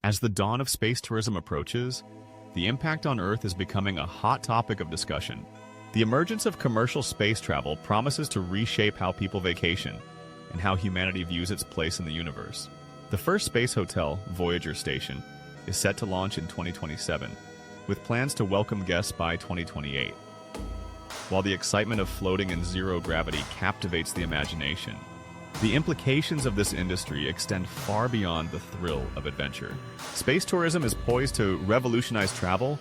As the dawn of space tourism approaches, the impact on Earth is becoming a hot topic of discussion. The emergence of commercial space travel promises to reshape how people vacation and how humanity views its place in the universe. The first space hotel, Voyager Station, is set to launch in 2027, with plans to welcome guests by 2028. While the excitement of floating in zero gravity captivates the imagination, the implications of this industry extend far beyond the thrill of adventure. Space tourism is poised to revolutionize travel,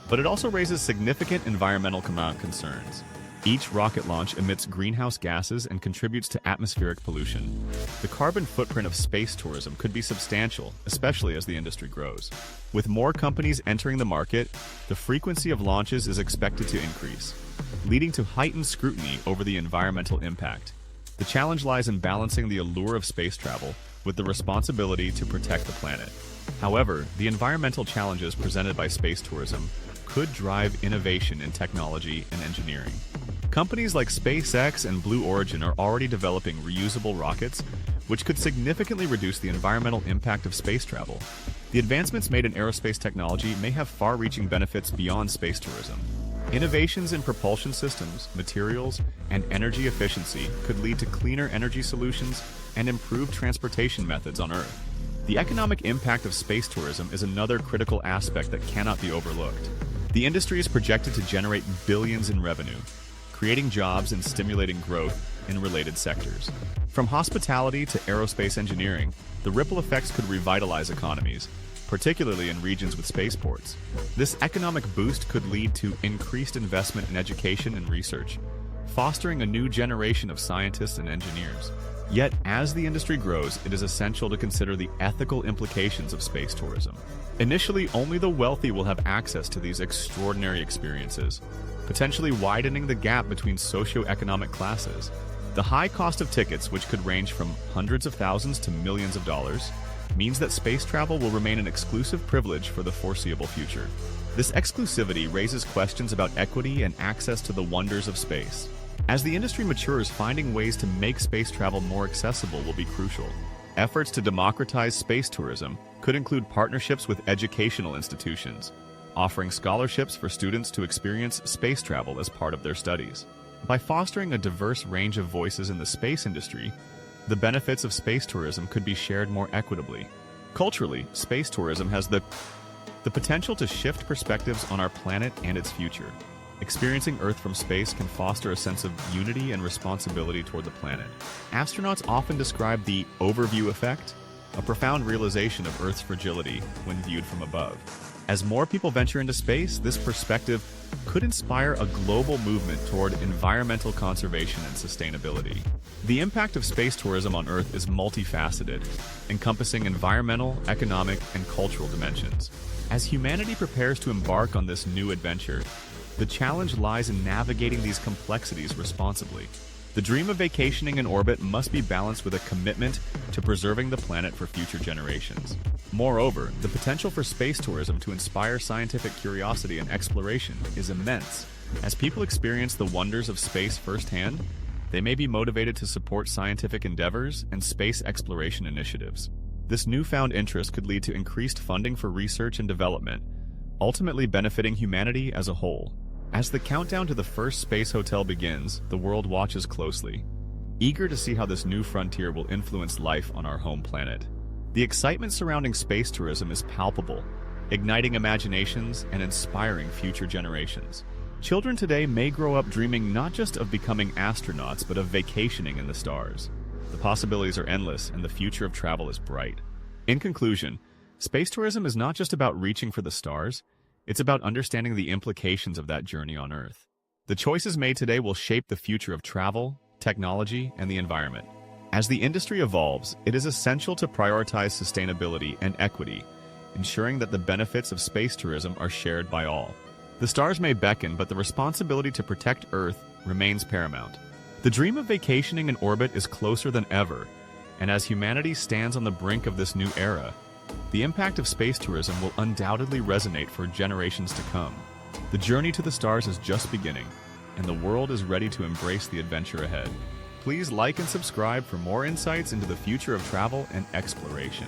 but it also raises significant environmental concerns. Each rocket launch emits greenhouse gases and contributes to atmospheric pollution. The carbon footprint of space tourism could be substantial, especially as the industry grows. With more companies entering the market, the frequency of launches is expected to increase, leading to heightened scrutiny over the environmental impact. The challenge lies in balancing the allure of space travel with the responsibility to protect the planet. However, the environmental challenges presented by space tourism could drive innovation in technology and engineering. Companies like SpaceX and Blue Origin are already developing reusable rockets, which could significantly reduce the environmental impact of space travel. The advancements made in aerospace technology may have far-reaching benefits beyond space tourism. Innovations in propulsion systems, materials, and energy efficiency could lead to cleaner energy solutions and improved transportation methods on Earth. The economic impact of space tourism is another critical aspect that cannot be overlooked. The industry is projected to generate billions in revenue, creating jobs and stimulating growth in related sectors. From hospitality to aerospace engineering, the ripple effects could revitalize economies, particularly in regions with spaceports. This economic boost could lead to increased investment in education and research, fostering a new generation of scientists and engineers. Yet, as the industry grows, it is essential to consider the ethical implications of space tourism. Initially, only the wealthy will have access to these extraordinary experiences, potentially widening the gap between socioeconomic classes. The high cost of tickets, which could range from hundreds of thousands to millions of dollars, means that space travel will remain an exclusive privilege for the foreseeable future. This exclusivity raises questions about equity and access to the wonders of space. As the industry matures, finding ways to make space travel more accessible will be crucial. Efforts to democratize space tourism could include partnerships with educational institutions, offering scholarships for students to experience space travel as part of their studies. By fostering a diverse range of voices in the space industry, the benefits of space tourism could be shared more equitably. Culturally, space tourism has the potential to shift perspectives on our planet and its future. Experiencing Earth from space can foster a sense of unity and responsibility toward the planet. Astronauts often describe the overview effect, a profound realization of Earth's fragility when viewed from above. As more people venture into space, this perspective could inspire a global movement toward environmental conservation and sustainability. The impact of space tourism on Earth is multifaceted, encompassing environmental, economic, and cultural dimensions. As humanity prepares to embark on this new adventure, the challenge lies in navigating these complexities responsibly. The dream of vacationing in orbit must be balanced with a commitment to preserving the planet for future generations. Moreover, the potential for space tourism to inspire scientific curiosity and exploration is immense. As people experience the wonders of space firsthand, they may be motivated to support scientific endeavors and space exploration initiatives. This newfound interest could lead to increased funding for research and development, ultimately benefiting humanity as a whole. As the countdown to the first space hotel begins, the world watches closely, eager to see how this new frontier will influence life on our home planet. The excitement surrounding space tourism is palpable, igniting imaginations and inspiring future generations. Children today may grow up dreaming not just of becoming astronauts, but of vacationing in the stars. The possibilities are endless, and the future of travel is bright. In conclusion, space tourism is not just about reaching for the stars, it's about understanding the implications of that journey on Earth. The choices made today will shape the future of travel, technology, and the environment. As the industry evolves, it is essential to prioritize sustainability and equity, ensuring that the benefits of space tourism are shared by all. The stars may beckon, but the responsibility to protect Earth remains paramount. The dream of vacationing in orbit is closer than ever, and as humanity stands on the brink of this new era, the impact of space tourism will undoubtedly resonate for generations to come. The journey to the stars is just beginning, and the world is ready to embrace the adventure ahead. Please like and subscribe for more insights into the future of travel and exploration.